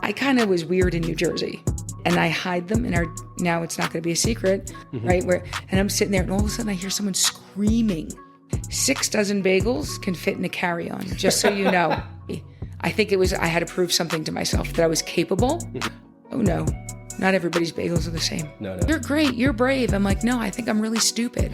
I kind of was weird in New Jersey, and I hide them now it's not going to be a secret, right? And I'm sitting there, and all of a sudden I hear someone screaming. 6 dozen bagels can fit in a carry-on, just so you know. I think I had to prove something to myself, that I was capable. Oh no, not everybody's bagels are the same. No. You're great, you're brave. I'm like, no, I think I'm really stupid.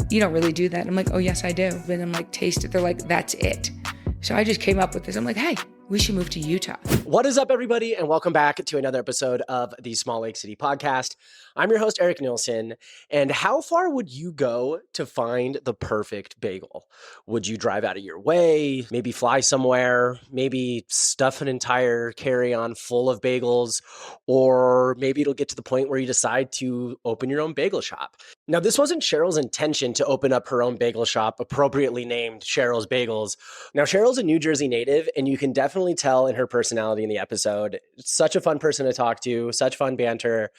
You don't really do that. I'm like, oh yes, I do. Then I'm like, taste it. They're like, that's it. So I just came up with this. I'm like, hey, we should move to Utah. What is up, everybody, and welcome back to another episode of the Small Lake City Podcast. I'm your host, Eric Nilsson, and how far would you go to find the perfect bagel? Would you drive out of your way, maybe fly somewhere, maybe stuff an entire carry-on full of bagels, or maybe it'll get to the point where you decide to open your own bagel shop? Now, this wasn't Cheryl's intention to open up her own bagel shop, appropriately named Cheryl's Bagels. Now, Cheryl's a New Jersey native, and you can definitely tell in her personality in the episode. Such a fun person to talk to, such fun banter.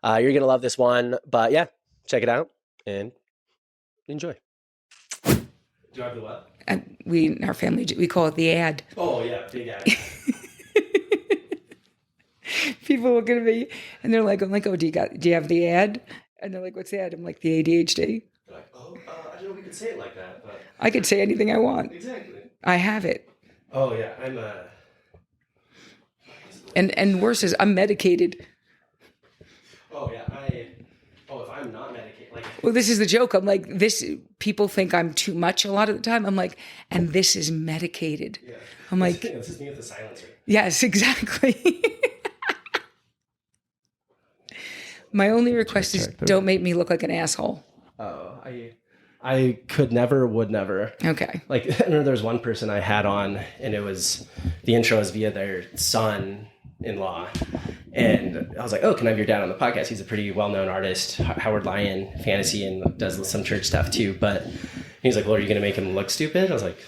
You're going to love this one. But yeah, check it out and enjoy. Do you have the what? We, in our family, we call it the ad. Oh, yeah, big ad. People look at me and they're like, I'm like, oh, do you have the ad? And they're like, what's the ad? I'm like, the ADHD. They're like, oh, I don't know if we could say it like that. But... I could say anything I want. Exactly. I have it. Oh, yeah, I'm And worse is I'm medicated. Oh, yeah, if I'm not medicated, like... Well, this is the joke. I'm like, people think I'm too much a lot of the time. I'm like, and this is medicated. Yeah. I'm like... This is me with the silencer. Yes, exactly. My only request is don't make me look like an asshole. Oh, I could never, would never. Okay. Like, I remember there was one person I had on, and the intro was via their son-in-law. And I was like, oh, can I have your dad on the podcast? He's a pretty well-known artist, Howard Lyon, fantasy, and does some church stuff too. But he's like, well, are you going to make him look stupid? I was like,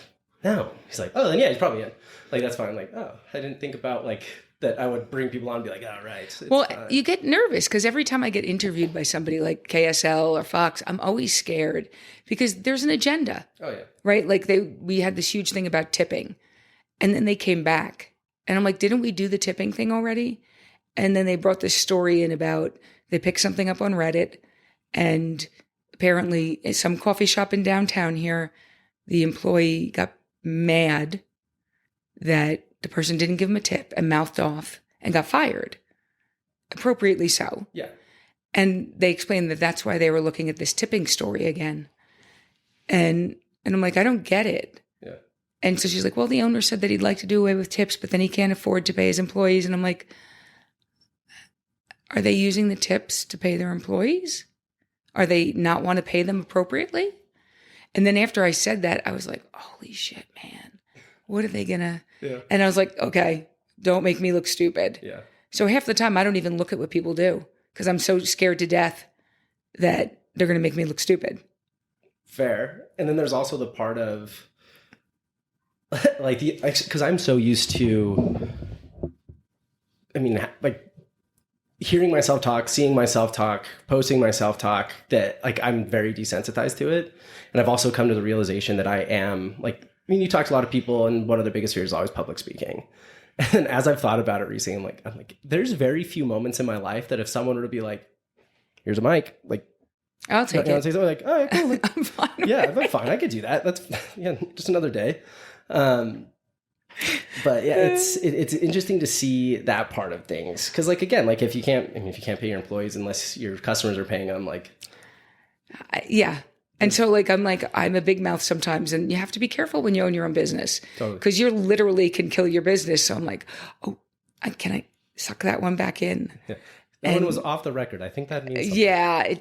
no. He's like, oh, then yeah, he's probably in. Like, that's fine. I'm like, oh, I didn't think about, like, that I would bring people on and be like, all right. Well, you get nervous because every time I get interviewed by somebody like KSL or Fox, I'm always scared because there's an agenda. Oh, yeah. Right? Like we had this huge thing about tipping and then they came back and I'm like, didn't we do the tipping thing already? And then they brought this story in about they picked something up on Reddit and apparently at some coffee shop in downtown here, the employee got mad that the person didn't give him a tip and mouthed off and got fired. Appropriately so. Yeah. And they explained that that's why they were looking at this tipping story again. And I'm like, I don't get it. Yeah. And so she's like, well, the owner said that he'd like to do away with tips, but then he can't afford to pay his employees. And I'm like, are they using the tips to pay their employees? Are they not want to pay them appropriately? And then after I said that, I was like, holy shit, man. What are they gonna? Yeah. And I was like, okay, don't make me look stupid. Yeah. So half the time I don't even look at what people do because I'm so scared to death that they're gonna make me look stupid. Fair. And then there's also the part of like because I'm so used to, I mean, like hearing myself talk, seeing myself talk, posting myself talk, that like I'm very desensitized to it. And I've also come to the realization that I am like, I mean, you talk to a lot of people, and one of their biggest fears is always public speaking. And as I've thought about it recently, I'm like, there's very few moments in my life that if someone were to be like, "Here's a mic," like, I'll take it. Say something like, "Oh, yeah, cool. Like, I'm fine. Yeah, I'm fine. I could do that. That's just another day." But yeah, it's interesting to see that part of things because, like, again, like if you can't pay your employees unless your customers are paying them, like, yeah. And so I'm a big mouth sometimes and you have to be careful when you own your own business because you literally can kill your business. So I'm like, oh, can I suck that one back in? Yeah. That one was off the record. I think that means something. Yeah.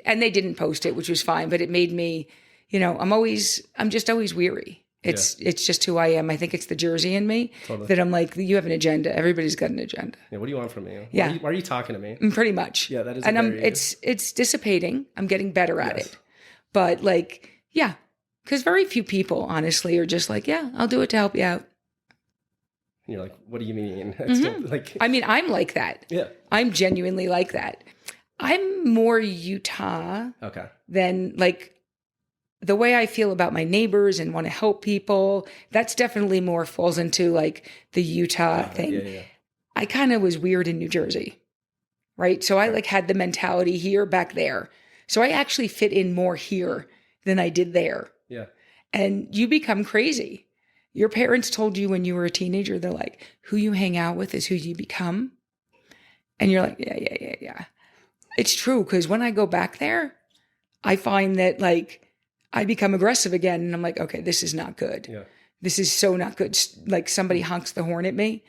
And they didn't post it, which was fine, but it made me, I'm just always weary. It's just who I am. I think it's the Jersey in me that I'm like, you have an agenda. Everybody's got an agenda. Yeah. What do you want from me? Yeah. Why are you talking to me? Pretty much. Yeah. That is. And it's dissipating. I'm getting better at it. But because very few people, honestly, are just like, yeah, I'll do it to help you out. And you're like, what do you mean? Mm-hmm. I mean, I'm like that. Yeah. I'm genuinely like that. I'm more Utah than like the way I feel about my neighbors and want to help people. That's definitely more falls into like the Utah thing. Yeah. I kind of was weird in New Jersey, right? So I like had the mentality here, back there. So I actually fit in more here than I did there. Yeah. And you become crazy. Your parents told you when you were a teenager, they're like, who you hang out with is who you become. And you're like, yeah. It's true. Because when I go back there, I find that like I become aggressive again. And I'm like, okay, this is not good. Yeah. This is so not good. Like somebody honks the horn at me.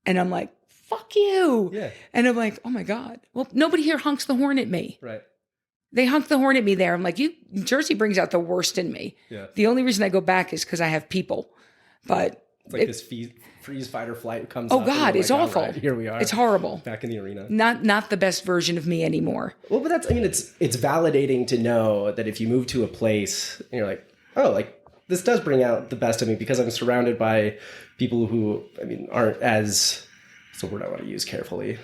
And I'm like, fuck you. Yeah. And I'm like, oh my God. Well, nobody here honks the horn at me. Right. They honk the horn at me there. I'm like, Jersey brings out the worst in me. Yeah. The only reason I go back is because I have people. But it's like this freeze, fight or flight comes. Oh up God, it's like, awful. Right, here we are. It's horrible. Back in the arena. Not the best version of me anymore. Well, but it's validating to know that if you move to a place and you're like, oh, like this does bring out the best of me because I'm surrounded by people who, aren't as, what's the word I want to use carefully?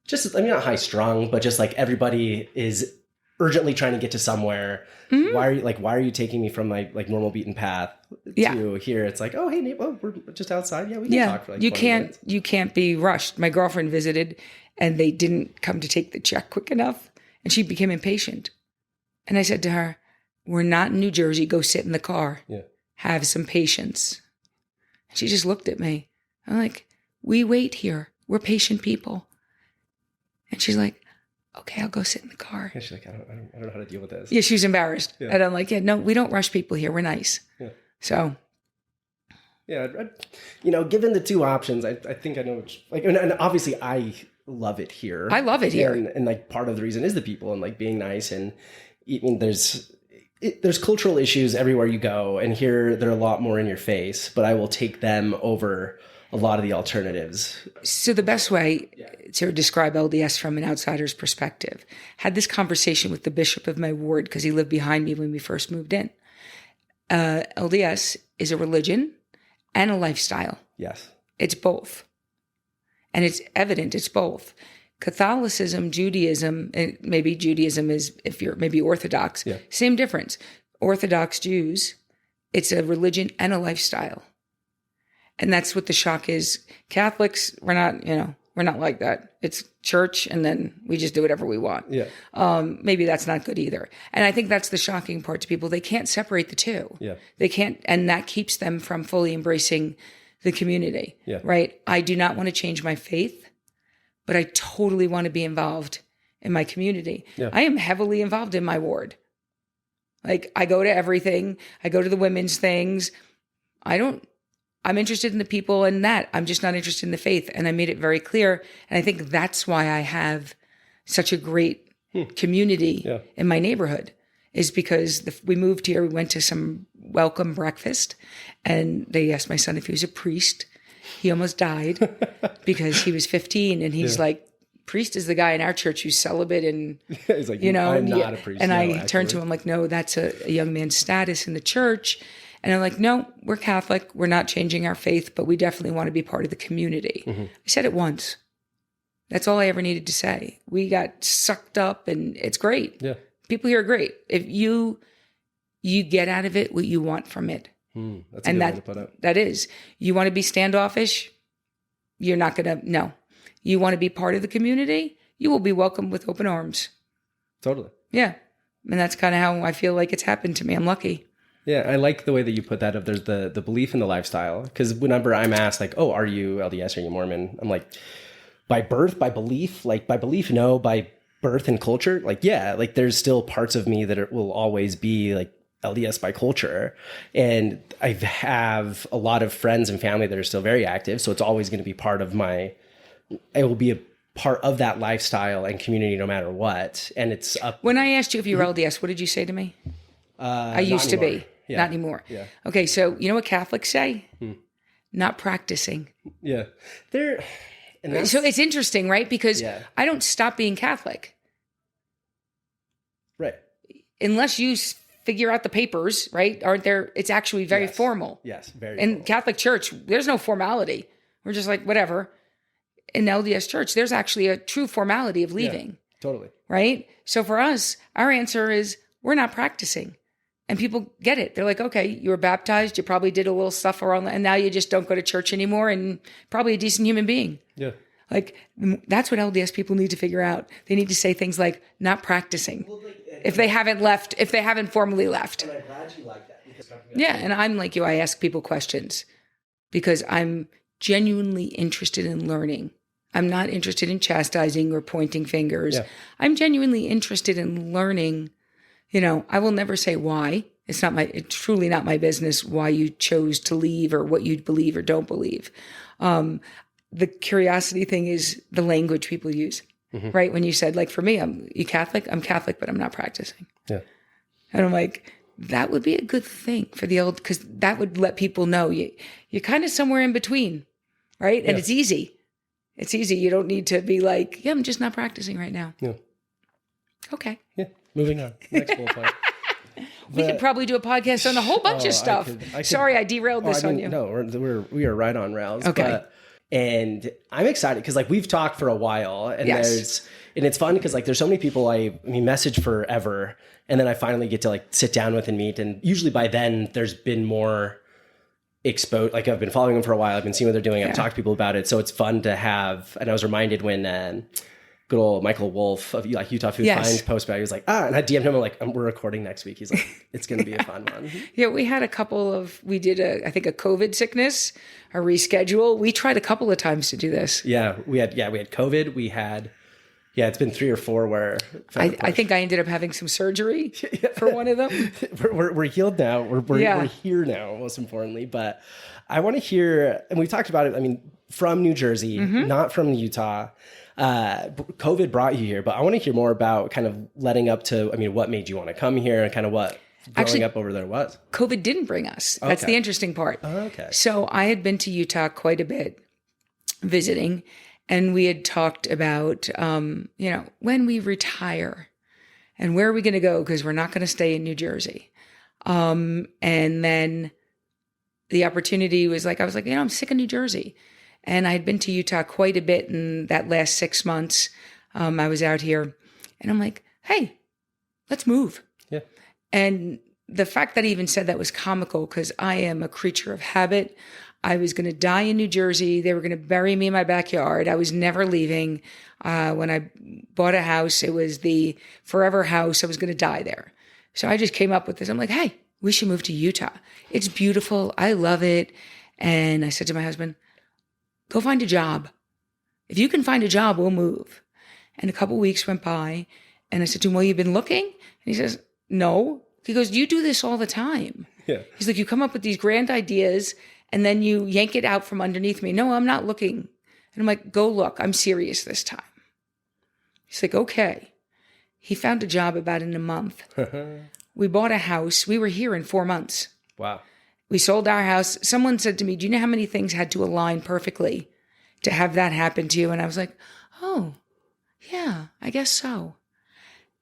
Just, not high strung, but just like everybody is urgently trying to get to somewhere. Mm-hmm. Why are you taking me from my like normal beaten path to here? It's like, oh, hey, Nate, we're just outside. Yeah, we can talk for like 20 minutes. You can't be rushed. My girlfriend visited and they didn't come to take the check quick enough. And she became impatient. And I said to her, we're not in New Jersey. Go sit in the car. Yeah. Have some patience. She just looked at me. I'm like, we wait here. We're patient people. And she's like, okay, I'll go sit in the car. Yeah, she's like, I don't know how to deal with this. Yeah, she was embarrassed. Yeah. And I'm like, no, we don't rush people here. We're nice. Yeah. So. Yeah, given the two options, I think I know which, like, and obviously I love it here. I love it here. And like part of the reason is the people and like being nice. And there's cultural issues everywhere you go. And here they're a lot more in your face, but I will take them over a lot of the alternatives. So the best way to describe LDS from an outsider's perspective, had this conversation with the bishop of my ward because he lived behind me when we first moved in. LDS is a religion and a lifestyle. Yes. It's both. And it's evident it's both. Catholicism, Judaism, and maybe Judaism is, if you're maybe Orthodox, same difference. Orthodox Jews, it's a religion and a lifestyle. And that's what the shock is. Catholics, we're not like that. It's church and then we just do whatever we want. Yeah. Maybe that's not good either. And I think that's the shocking part to people. They can't separate the two. Yeah. They can't, and that keeps them from fully embracing the community. Yeah. Right? I do not want to change my faith, but I totally want to be involved in my community. Yeah. I am heavily involved in my ward. Like I go to everything. I go to the women's things. I'm interested in the people and that. I'm just not interested in the faith. And I made it very clear. And I think that's why I have such a great community in my neighborhood is because we moved here. We went to some welcome breakfast and they asked my son if he was a priest. He almost died because he was 15 and he's like, priest is the guy in our church who's celibate and, he's like, I'm not a priest. And I turned to him like, no, that's a young man's status in the church. And I'm like, no, we're Catholic. We're not changing our faith, but we definitely want to be part of the community. Mm-hmm. I said it once. That's all I ever needed to say. We got sucked up and it's great. Yeah. People here are great. If you get out of it what you want from it. That's a good way to put it. That is. You want to be standoffish? You're not going to, no. You want to be part of the community? You will be welcomed with open arms. Totally. Yeah. And that's kind of how I feel like it's happened to me. I'm lucky. Yeah, I like the way that you put that. If there's the belief in the lifestyle, because whenever I'm asked like, "Oh, are you LDS? Are you Mormon?" I'm like, by birth, by belief, no. By birth and culture, like yeah, like there's still parts of me that will always be like LDS by culture, and I have a lot of friends and family that are still very active, so it's always going to be part of my. It will be a part of that lifestyle and community, no matter what. And it's up. When I asked you if you were LDS, what did you say to me? I used to be. Yeah. Not anymore. Yeah. Okay, so you know what Catholics say? Not practicing. Yeah. So it's interesting, right? Because I don't stop being Catholic. Right. Unless you figure out the papers, right? Aren't there? It's actually very formal. Yes, very In formal. Catholic Church, there's no formality. We're just like, whatever. In LDS Church, there's actually a true formality of leaving. Yeah, totally. Right? So for us, our answer is we're not practicing. And people get it. They're like, okay, you were baptized. You probably did a little stuff around that. And now you just don't go to church anymore and probably a decent human being. Yeah. Like, that's what LDS people need to figure out. They need to say things like, not practicing. Well, if they haven't formally left. And I'm glad you like that. Yeah. And I'm like you. I ask people questions because I'm genuinely interested in learning. I'm not interested in chastising or pointing fingers. Yeah. I'm genuinely interested in learning. I will never say why. It's truly not my business why you chose to leave or what you believe or don't believe. The curiosity thing is the language people use, right? When you said, like, for me, you Catholic? I'm Catholic, but I'm not practicing. Yeah. And I'm like, that would be a good thing for the old, because that would let people know you're kind of somewhere in between, right? And it's easy. It's easy. You don't need to be like, yeah, I'm just not practicing right now. Yeah. Okay. Yeah. Moving on. Next bullet point. We could probably do a podcast on a whole bunch of stuff. Sorry, I derailed this on you. No, we are right on rails. Okay. And I'm excited because like we've talked for a while, and it's fun because like there's so many people I message forever, and then I finally get to like sit down with and meet, and usually by then there's been more exposed. Like I've been following them for a while, I've been seeing what they're doing, I've talked to people about it, so it's fun to have. And I was reminded when good old Michael Wolf of like Utah Food Finds posted about it. He was like, and I DM'd him, I'm like, we're recording next week. He's like, it's going to be a fun one. Yeah, we had we did I think a COVID sickness, a reschedule. We tried a couple of times to do this. Yeah, we had COVID. We had, it's been 3 or 4 where I think I ended up having some surgery for one of them. We're healed now. We're here now, most importantly. But I want to hear, and we've talked about it, from New Jersey, not from Utah. COVID brought you here, but I want to hear more about kind of letting up to, what made you want to come here and kind of what growing up over there was. COVID didn't bring us. That's the interesting part. Okay. So I had been to Utah quite a bit visiting, and we had talked about, when we retire and where are we going to go? Because we're not going to stay in New Jersey. And then the opportunity was like, I was like, I'm sick of New Jersey. And I had been to Utah quite a bit in that last 6 months. I was out here, and I'm like, hey, let's move. Yeah. And the fact that I even said that was comical because I am a creature of habit. I was going to die in New Jersey. They were going to bury me in my backyard. I was never leaving. When I bought a house, it was the forever house. I was going to die there. So I just came up with this. I'm like, hey, we should move to Utah. It's beautiful. I love it. And I said to my husband, go find a job. If you can find a job, we'll move. And a couple of weeks went by, and I said to him, well, you've been looking? And he says, no. He goes, you do this all the time. Yeah. He's like, you come up with these grand ideas, and then you yank it out from underneath me. No, I'm not looking. And I'm like, go look. I'm serious this time. He's like, okay. He found a job about in a month. We bought a house. We were here in 4 months. Wow. We sold our house. Someone said to me, do you know how many things had to align perfectly to have that happen to you? And I was like, oh, yeah, I guess so.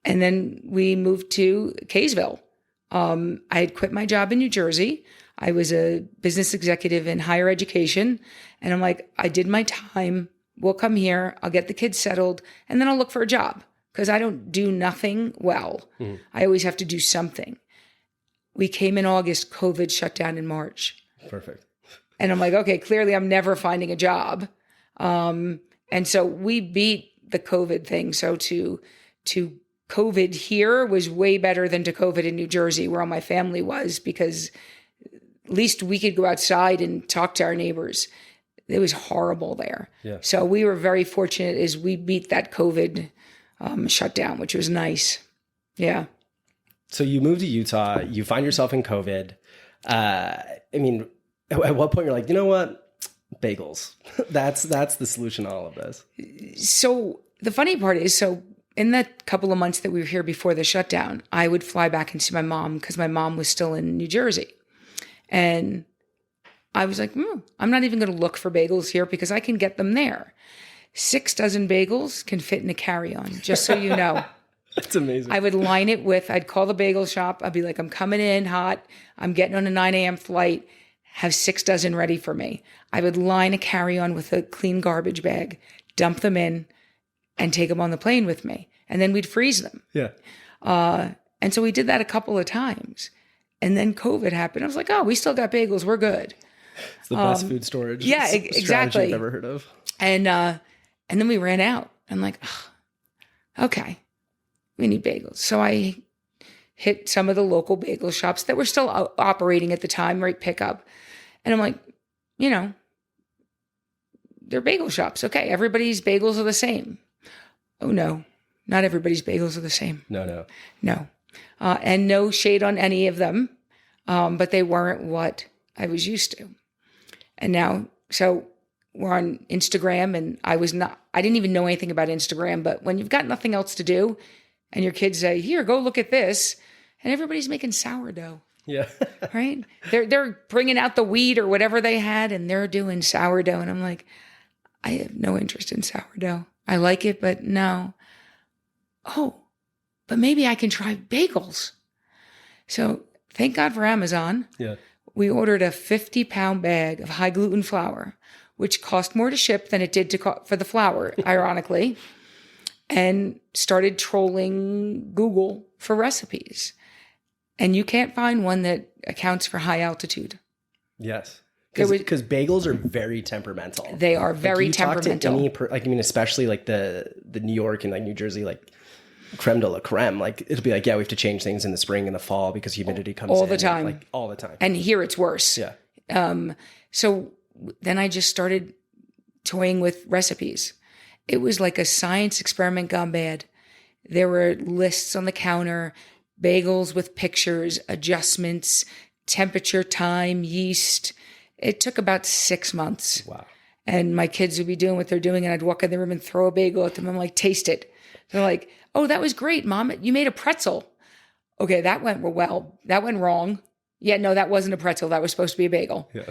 And then we moved to Kaysville. I had quit my job in New Jersey. I was a business executive in higher education. And I'm like, I did my time. We'll come here. I'll get the kids settled. And then I'll look for a job because I don't do nothing well. I always have to do something. We came in August, COVID shut down in March. Perfect. And I'm like, okay, clearly I'm never finding a job. And so we beat the COVID thing. So to COVID here was way better than to COVID in New Jersey, where all my family was, because at least we could go outside and talk to our neighbors. It was horrible there. Yeah. So we were very fortunate as we beat that COVID shutdown, which was nice. Yeah. So you move to Utah, you find yourself in COVID. At what point you're like, you know what? Bagels. That's the solution to all of this. So the funny part is, in that couple of months that we were here before the shutdown, I would fly back and see my mom because my mom was still in New Jersey. And I was like, I'm not even going to look for bagels here because I can get them there. 6 dozen bagels can fit in a carry-on, just so you know. That's amazing. I would line it I'd call the bagel shop. I'd be like, I'm coming in hot. I'm getting on a 9 a.m. flight. Have 6 dozen ready for me. I would line a carry-on with a clean garbage bag, dump them in, and take them on the plane with me. And then we'd freeze them. Yeah. And so we did that a couple of times. And then COVID happened. I was like, oh, we still got bagels. We're good. It's the best food storage strategy exactly. I've ever heard of. And then we ran out. I'm like, oh, okay, we need bagels. So I hit some of the local bagel shops that were still operating at the time, right? Pickup. And I'm like, they're bagel shops. Okay, everybody's bagels are the same. Oh, no, not everybody's bagels are the same. No. And no shade on any of them, but they weren't what I was used to. And now, so we're on Instagram, and I didn't even know anything about Instagram, but when you've got nothing else to do and your kids say, here, go look at this, and everybody's making sourdough. Yeah. Right? They're bringing out the wheat or whatever they had, and they're doing sourdough. And I'm like, I have no interest in sourdough. I like it, but no. Oh, but maybe I can try bagels. So thank God for Amazon. Yeah. We ordered a 50-pound bag of high gluten flour, which cost more to ship than it did for the flour, ironically, and started trolling Google for recipes. And you can't find one that accounts for high altitude. Yes. Because bagels are very temperamental. They are very temperamental. Talk to any, especially like the New York and like New Jersey, like creme de la creme, like it'll be like, yeah, we have to change things in the spring and the fall because humidity comes all in. The time. Like all the time. And here it's worse. Yeah. So then I just started toying with recipes. It was like a science experiment gone bad. There were lists on the counter, bagels with pictures, adjustments, temperature, time, yeast. It took about 6 months. Wow. And my kids would be doing what they're doing, and I'd walk in the room and throw a bagel at them. I'm like, taste it. They're like, oh, that was great, Mom. You made a pretzel. Okay, that went well. That went wrong. Yeah, no, that wasn't a pretzel. That was supposed to be a bagel. Yeah.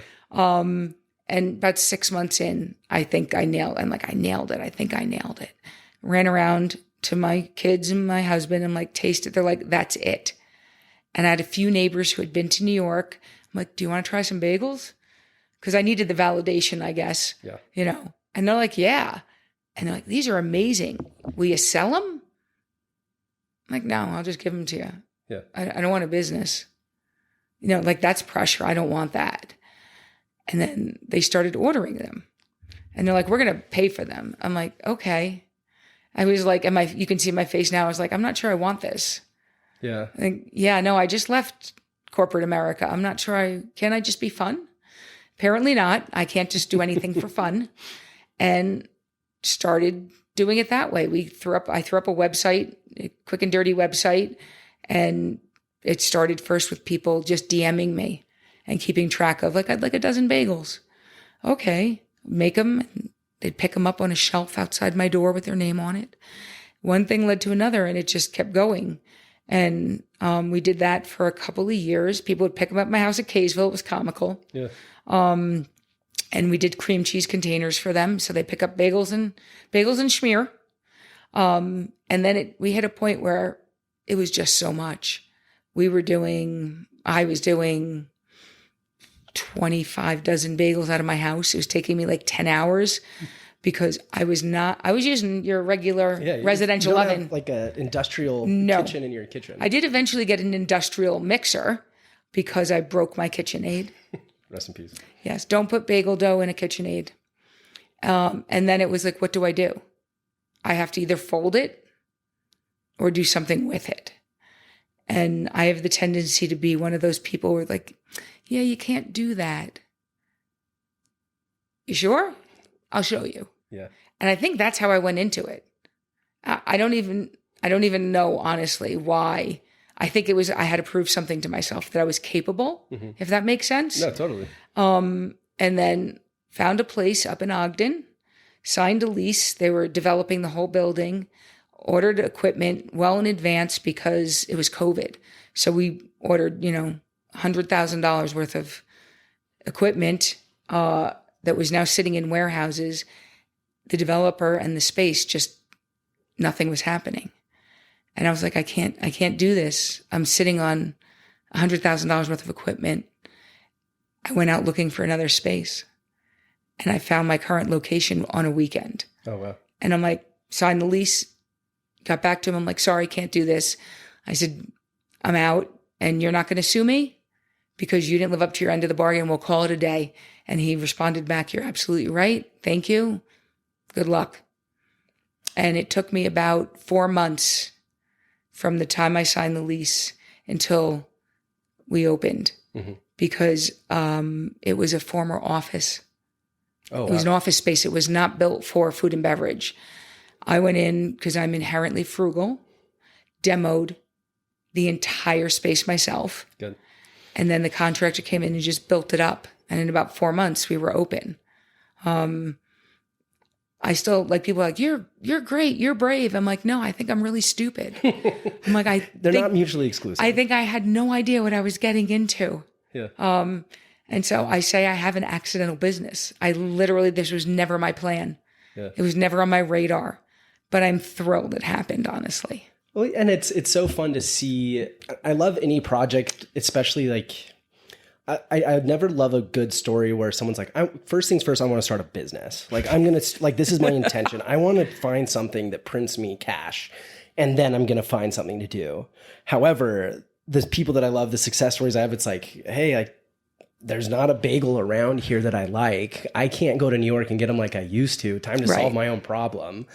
And about 6 months in, I think I nailed it. I'm like, I nailed it. I think I nailed it. Ran around to my kids and my husband. I'm like, taste it. They're like, that's it. And I had a few neighbors who had been to New York. I'm like, do you want to try some bagels? Because I needed the validation, I guess. Yeah. And they're like, yeah. And they're like, these are amazing. Will you sell them? I'm like, no, I'll just give them to you. Yeah. I don't want a business. Like that's pressure. I don't want that. And then they started ordering them. And they're like, we're going to pay for them. I'm like, okay. I was like, you can see my face now. I was like, I'm not sure I want this. Yeah. No, I just left corporate America. I'm not sure can I just be fun? Apparently not. I can't just do anything for fun. And started doing it that way. I threw up a website, a quick and dirty website. And it started first with people just DMing me and keeping track of like, I'd like a dozen bagels. Okay. Make them. They'd pick them up on a shelf outside my door with their name on it. One thing led to another, and it just kept going. And we did that for a couple of years. People would pick them up at my house at Kaysville. It was comical. Yeah. And we did cream cheese containers for them. So they pick up bagels and schmear. And then we hit a point where it was just so much. I was doing 25 dozen bagels out of my house. It was taking me like 10 hours because I was using your regular residential oven. Have like an industrial kitchen in your kitchen. I did eventually get an industrial mixer because I broke my KitchenAid. Rest in peace. Yes. Don't put bagel dough in a KitchenAid. And then it was like, what do? I have to either fold it or do something with it. And I have the tendency to be one of those people who are like, yeah, you can't do that. You sure? I'll show you. Yeah. And I think that's how I went into it. I don't even know, honestly, why. I think it was, I had to prove something to myself that I was capable, if that makes sense. No, totally. And then found a place up in Ogden, signed a lease. They were developing the whole building, ordered equipment well in advance because it was COVID. So we ordered, $100,000 worth of equipment that was now sitting in warehouses. The developer and the space, just nothing was happening. And I was like, I can't do this. I'm sitting on $100,000 worth of equipment. I went out looking for another space, and I found my current location on a weekend. Oh, wow. And I'm like, signed the lease, got back to him. I'm like, sorry, can't do this. I said, I'm out, and you're not going to sue me? because you didn't live up to your end of the bargain. We'll call it a day. And he responded back, you're absolutely right. Thank you. Good luck. And it took me about 4 months from the time I signed the lease until we opened, because it was a former office. Oh, It was an office space. It was not built for food and beverage. I went in because I'm inherently frugal, demoed the entire space myself. Good. And then the contractor came in and just built it up. And in about 4 months, we were open. I still, like, people are like, you're great, you're brave. I'm like, no, I think I'm really stupid. I'm like, They're not mutually exclusive. I think I had no idea what I was getting into. Yeah. And so I say I have an accidental business. This was never my plan. Yeah. It was never on my radar, but I'm thrilled it happened, honestly. Well, and it's so fun to see. I love any project, especially like, I never love a good story where someone's like, first things first, I want to start a business. Like, this is my intention. I want to find something that prints me cash, and then I'm going to find something to do. However, the people that I love, the success stories I have, it's like, hey, there's not a bagel around here that I like. I can't go to New York and get them like I used to. Time to solve my own problem.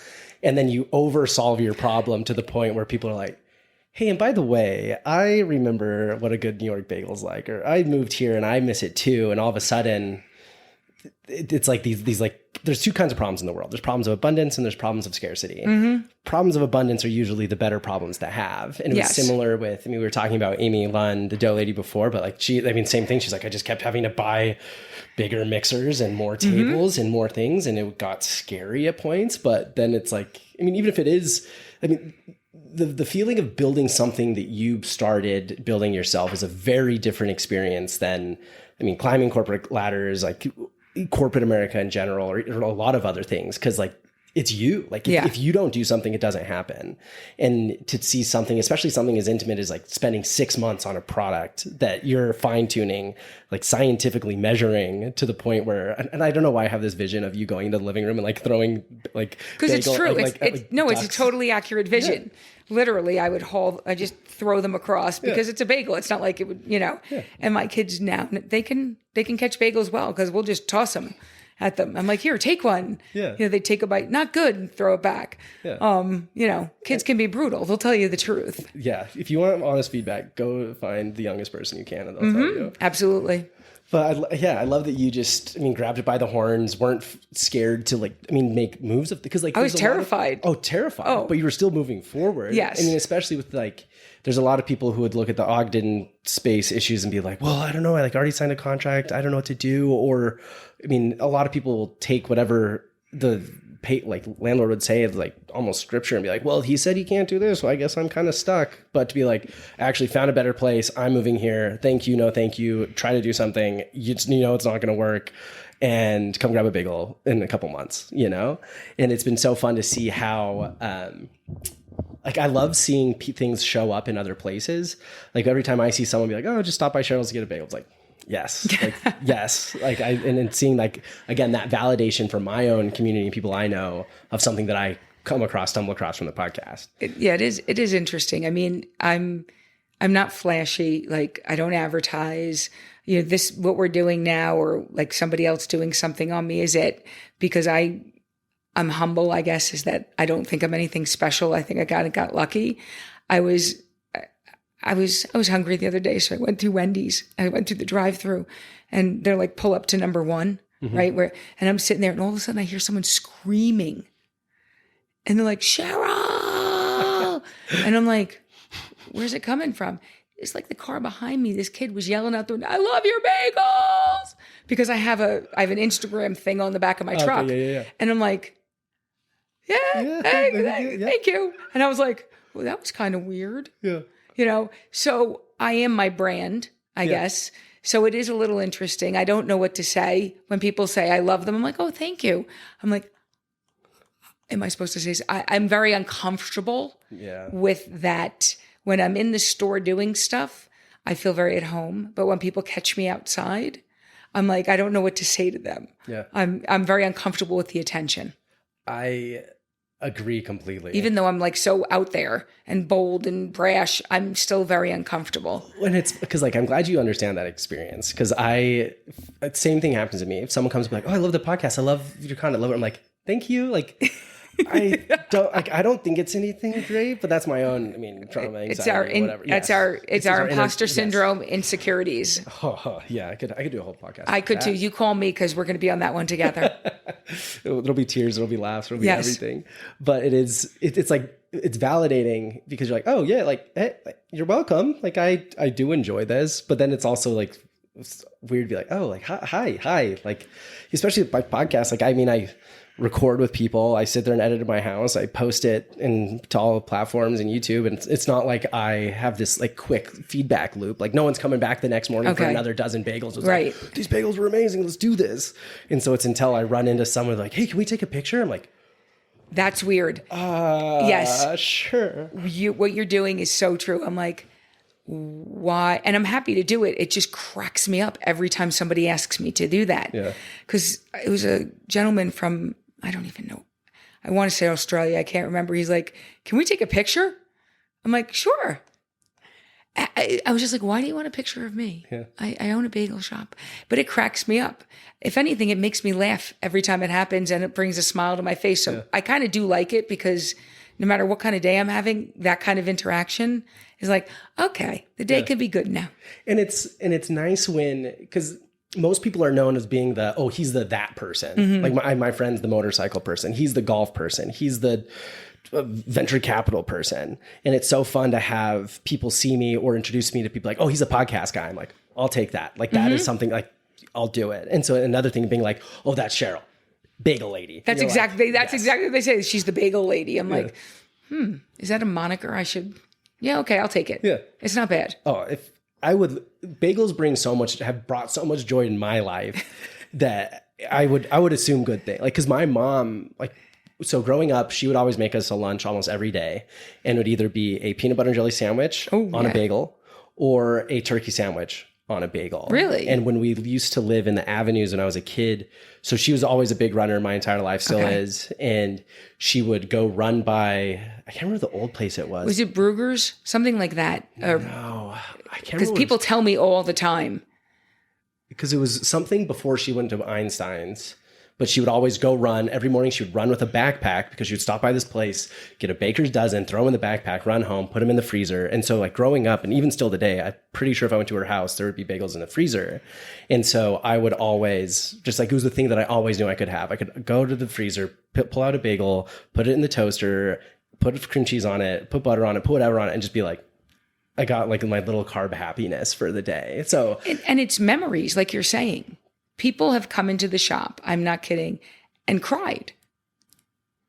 And then you oversolve your problem to the point where people are like, hey, and by the way, I remember what a good New York bagel's like, or I moved here and I miss it too. And all of a sudden, it's like these like, there's two kinds of problems in the world. There's problems of abundance and there's problems of scarcity. Problems of abundance are usually the better problems to have. And it was similar with, we were talking about Amy Lund, the dough lady before, but like same thing. She's like, I just kept having to buy bigger mixers and more tables and more things. And it got scary at points. But then it's like, even if it is, the feeling of building something that you started building yourself is a very different experience than, climbing corporate ladders, like corporate America in general, or a lot of other things. Cause like, it's you. Like if you don't do something, it doesn't happen. And to see something, especially something as intimate as like spending 6 months on a product that you're fine tuning, like scientifically measuring to the point where, and I don't know why I have this vision of you going into the living room and like throwing like, because it's true. It's a totally accurate vision. Yeah. Literally, I just throw them across because it's a bagel. It's not like it would, and my kids now, they can catch bagels well because we'll just toss them at them. I'm like, here, take one. Yeah. They take a bite, not good, and throw it back. Yeah. Kids can be brutal. They'll tell you the truth. Yeah. If you want honest feedback, go find the youngest person you can and they'll tell you. Absolutely. But I love that you just, grabbed it by the horns, weren't scared to make moves because I was terrified. Terrified. Oh. But you were still moving forward. Yes. Especially with there's a lot of people who would look at the Ogden space issues and be like, well, I don't know. I already signed a contract. I don't know what to do. Or, a lot of people will take whatever the landlord would say of almost scripture and be like, well, he said he can't do this, so I guess I'm kind of stuck. But to be like, I actually found a better place. I'm moving here. Thank you. No, thank you. Try to do something. It's not going to work. And come grab a bagel in a couple months, And it's been so fun to see how, I love seeing things show up in other places. Like every time I see someone be like, oh, just stop by Cheryl's to get a bagel. It's like, yes, yes. And seeing again, that validation from my own community and people I know of something that I stumble across from the podcast. It is interesting. I'm not flashy. I don't advertise, what we're doing now or somebody else doing something on me is it because I'm humble, I guess, is that I don't think I'm anything special. I think I got lucky. I was hungry the other day, so I went through Wendy's. I went through the drive-through, and they're like, pull up to number 1, right? And I'm sitting there, and all of a sudden I hear someone screaming, and they're like, Cheryl, and I'm like, where's it coming from? It's like the car behind me. This kid was yelling out the window, I love your bagels, because I have an Instagram thing on the back of my truck, and I'm like, thank you, and I was like, well, that was kind of weird, So I am my brand, I guess. So it is a little interesting. I don't know what to say when people say I love them. I'm like, oh, thank you. I'm like, am I supposed to say? I'm very uncomfortable with that. When I'm in the store doing stuff, I feel very at home. But when people catch me outside, I'm like, I don't know what to say to them. Yeah. I'm very uncomfortable with the attention. Agree completely. Even though I'm like so out there and bold and brash, I'm still very uncomfortable. When it's because like I'm glad you understand that experience, because same thing happens to me. If someone comes and be like, "Oh, I love the podcast. I love your content. I love it." I'm like, "Thank you." Like I don't think it's anything great, but that's my own. I mean, trauma, anxiety, whatever. It's our imposter syndrome, insecurities. Oh, yeah, I could do a whole podcast. I could too. You call me because we're going to be on that one together. There'll be tears, there'll be laughs, there'll be everything. But it's like it's validating because you're like, oh yeah, like hey, you're welcome. Like I do enjoy this, but then it's also like it's weird to be like, oh, like hi, like especially with my podcast. Like I record with people. I sit there and edit in my house. I post it to all the platforms and YouTube. And it's not like I have this like quick feedback loop. Like no one's coming back the next morning for another dozen bagels. It's right. Like, these bagels were amazing. Let's do this. And so it's until I run into someone like, hey, can we take a picture? I'm like, that's weird. Yes. Sure. What you're doing is so true. I'm like, why? And I'm happy to do it. It just cracks me up every time somebody asks me to do that. Yeah. Because it was a gentleman from, I don't even know. I want to say Australia. I can't remember. He's like, can we take a picture? I'm like, sure. I was just like, why do you want a picture of me? Yeah. I own a bagel shop. But it cracks me up. If anything, it makes me laugh every time it happens and it brings a smile to my face. So I kind of do like it because no matter what kind of day I'm having, that kind of interaction is like, okay, the day could be good now. And it's nice when, because most people are known as being he's that person. Mm-hmm. Like my friend's the motorcycle person. He's the golf person. He's the venture capital person. And it's so fun to have people see me or introduce me to people like, oh, he's a podcast guy. I'm like, I'll take that. Like that is something like, I'll do it. And so another thing being like, oh, that's Cheryl, bagel lady. That's exactly what they say. She's the bagel lady. I'm like, is that a moniker I should? Yeah. Okay. I'll take it. Yeah. It's not bad. Oh, bagels have brought so much joy in my life that I would assume good thing. Like, cause my mom, so growing up, she would always make us a lunch almost every day, and it would either be a peanut butter and jelly sandwich on a bagel or a turkey sandwich on a bagel. Really? And when we used to live in the avenues when I was a kid, so she was always a big runner my entire life, still is. And she would go run by, I can't remember the old place it was. Was it Brugger's? Something like that. No, I can't remember. Because people tell me all the time. Because it was something before she went to Einstein's. But she would always go run. Every morning she would run with a backpack because she would stop by this place, get a baker's dozen, throw them in the backpack, run home, put them in the freezer. And so like growing up, and even still today, I'm pretty sure if I went to her house, there would be bagels in the freezer. And so I would always, just like it was the thing that I always knew I could have. I could go to the freezer, pull out a bagel, put it in the toaster, put cream cheese on it, put butter on it, put whatever on it, and just be like, I got like my little carb happiness for the day. So and it's memories, like you're saying. People have come into the shop, I'm not kidding, and cried.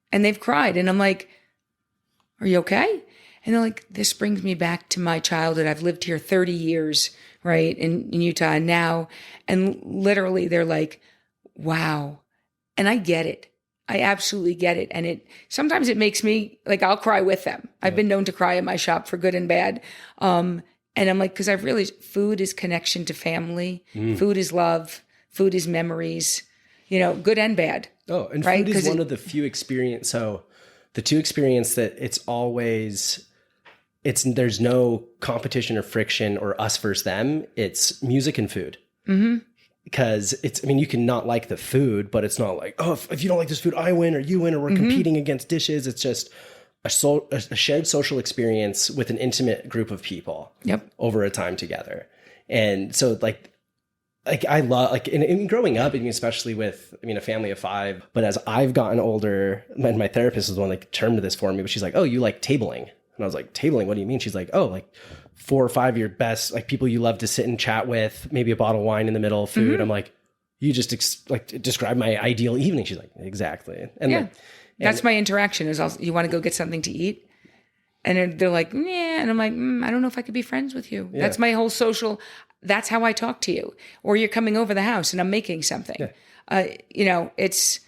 And they've cried. And I'm like, are you okay? And they're like, this brings me back to my childhood. I've lived here 30 years, right, in Utah now. And literally they're like, wow. And I get it. I absolutely get it. And sometimes it makes me, like, I'll cry with them. I've been known to cry in my shop for good and bad. And I'm like, because I've realized food is connection to family. Food is love. Food is memories, good and bad. Oh, and right? Food is one of the few experience. So the two experience that there's no competition or friction or us versus them. It's music and food. Mm-hmm. Because you can not like the food, but it's not like, oh, if you don't like this food, I win or you win or we're competing against dishes. It's just a shared social experience with an intimate group of people over a time together. And so like I love, like, in growing up, especially with, a family of 5, but as I've gotten older, and my therapist is the one that termed this for me, but she's like, oh, you like tabling. And I was like, tabling? What do you mean? She's like, oh, like 4 or 5 your best, like people you love to sit and chat with, maybe a bottle of wine in the middle of food. Mm-hmm. I'm like, you just describe my ideal evening. She's like, exactly. And that's my interaction is also, you want to go get something to eat? And they're like, yeah. And I'm like, I don't know if I could be friends with you. Yeah. That's my whole social, that's how I talk to you. Or you're coming over the house and I'm making something. Yeah. It's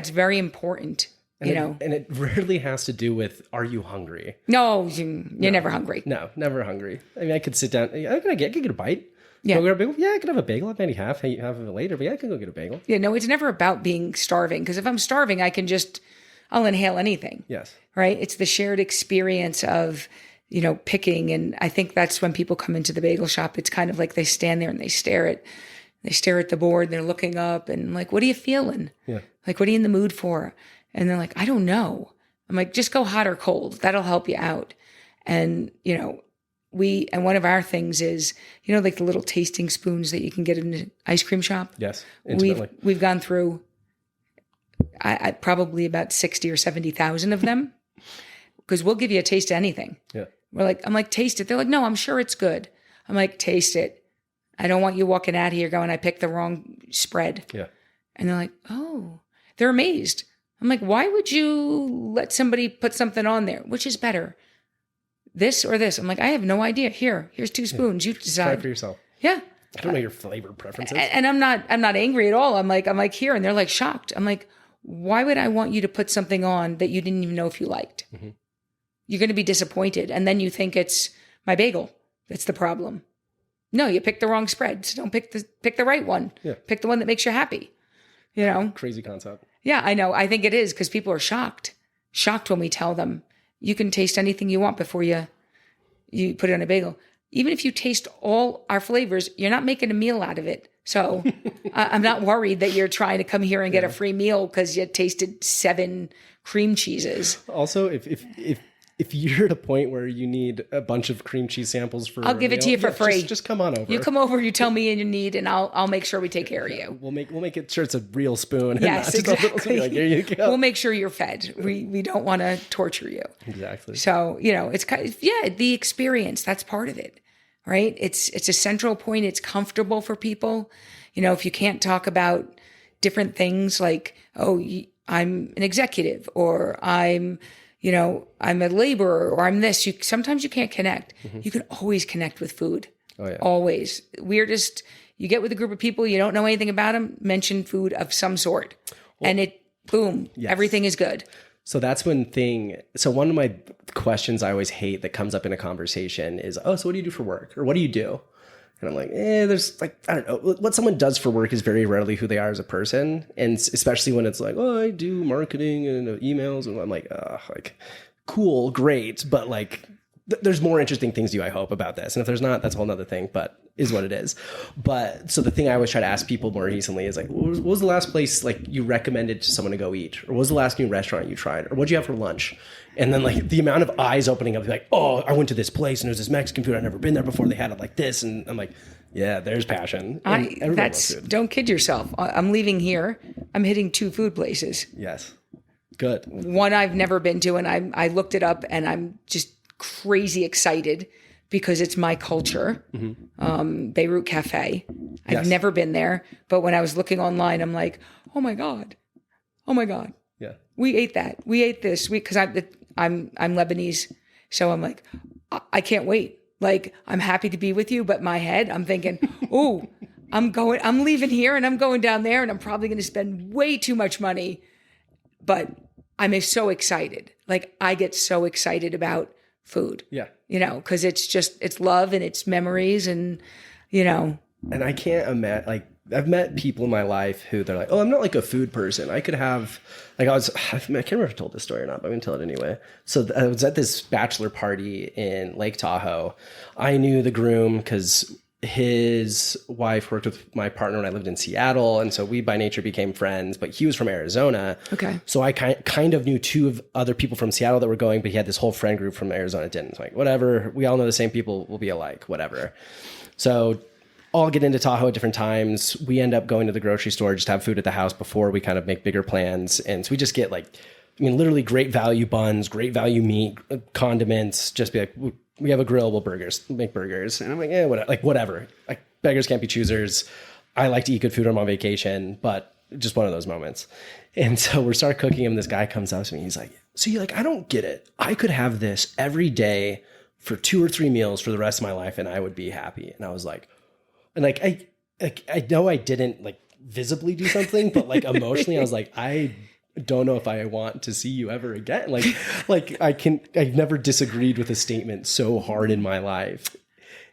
very important, And it rarely has to do with, are you hungry? No, you're never hungry. No, never hungry. I could sit down, I could get a bite. Yeah. Go get a bagel? Yeah, I could have a bagel. Maybe half of it later, but yeah, I can go get a bagel. Yeah, no, it's never about being starving. Because if I'm starving, I can just I'll inhale anything. Yes. Right. It's the shared experience of, picking. And I think that's when people come into the bagel shop, it's kind of like they stand there and they stare at the board and they're looking up and like, what are you feeling? Yeah. Like, what are you in the mood for? And they're like, I don't know. I'm like, just go hot or cold. That'll help you out. And, and one of our things is, like the little tasting spoons that you can get in an ice cream shop. Yes. Intimately. We've gone through I probably about 60 or 70,000 of them because we'll give you a taste of anything. Yeah. I'm like, taste it. They're like, no, I'm sure it's good. I'm like, taste it. I don't want you walking out here going, I picked the wrong spread. Yeah. And they're like, oh, they're amazed. I'm like, why would you let somebody put something on there? Which is better? This or this? I'm like, I have no idea. Here's 2 spoons. You decide. Try it for yourself. Yeah. I don't know your flavor preferences. And I'm not angry at all. I'm like here. And they're like shocked. I'm like, why would I want you to put something on that you didn't even know if you liked? Mm-hmm. You're going to be disappointed. And then you think it's my bagel that's the problem. No, you picked the wrong spread. So don't pick the right one. Yeah. Pick the one that makes you happy. Crazy concept. Yeah, I know. I think it is because people are shocked when we tell them you can taste anything you want before you put it on a bagel. Even if you taste all our flavors, you're not making a meal out of it. So I'm not worried that you're trying to come here and get a free meal because you tasted 7 cream cheeses. Also, if you're at a point where you need a bunch of cream cheese samples for I'll give it to you for free. Just come on over. You come over, you tell me you need, and I'll make sure we take care of you. We'll make it sure it's a real spoon. And yes, exactly. Like, here you go. We'll make sure you're fed. We don't want to torture you. Exactly. So, it's kind of, the experience, that's part of it, right? It's a central point. It's comfortable for people. If you can't talk about different things like, oh, I'm an executive or I'm a laborer or I'm this. Sometimes you can't connect. Mm-hmm. You can always connect with food. Oh, yeah. Always. You get with a group of people, you don't know anything about them, mention food of some sort. Well, and boom, yes. Everything is good. So that's one of my questions I always hate that comes up in a conversation is, oh, so what do you do for work? Or what do you do? And I'm like, there's like, I don't know. What someone does for work is very rarely who they are as a person. And especially when it's like, oh, I do marketing and emails. And I'm like, cool, great. But like, there's more interesting things to you, I hope, about this. And if there's not, that's a whole nother thing, but is what it is. But so the thing I always try to ask people more recently is like, what was the last place like you recommended to someone to go eat? Or what was the last new restaurant you tried? Or what'd you have for lunch? And then like the amount of eyes opening up, like, oh, I went to this place and it was this Mexican food. I'd never been there before. They had it like this. And I'm like, yeah, there's passion. Don't kid yourself. I'm leaving here. I'm hitting 2 food places. Yes. Good. One I've never been to. And I looked it up and I'm just crazy excited because it's my culture. Mm-hmm. Beirut Cafe. I've never been there. But when I was looking online, I'm like, oh my God. Yeah. We ate that. We ate this. Because I'm Lebanese. So I'm like, I can't wait. Like, I'm happy to be with you, but my head, I'm thinking, oh, I'm leaving here and I'm going down there and I'm probably going to spend way too much money. But I'm so excited. Like, I get so excited about food. Yeah. Because it's love and it's memories and. And I can't imagine, like, I've met people in my life who they're like, oh, I'm not like a food person. I could have, like, I can't remember if I told this story or not, but I'm going to tell it anyway. So I was at this bachelor party in Lake Tahoe. I knew the groom because his wife worked with my partner when I lived in Seattle. And so we by nature became friends, but he was from Arizona. Okay. So I kind of knew 2 of other people from Seattle that were going, but he had this whole friend group from Arizona that didn't. So like, whatever, we all know the same people, will be alike, whatever. So all get into Tahoe at different times. We end up going to the grocery store, just have food at the house before we kind of make bigger plans. And so we just get literally great value buns, great value meat, condiments, just be like, we have a grill, we'll make burgers. And I'm like, whatever. Like, beggars can't be choosers. I like to eat good food when I'm on vacation, but just one of those moments. And so we start cooking and this guy comes up to me. He's like, see, like, I don't get it. I could have this every day for 2 or 3 meals for the rest of my life and I would be happy. And I was like, and like, I know I didn't like visibly do something, but like emotionally, I was like, I don't know if I want to see you ever again. I've never disagreed with a statement so hard in my life.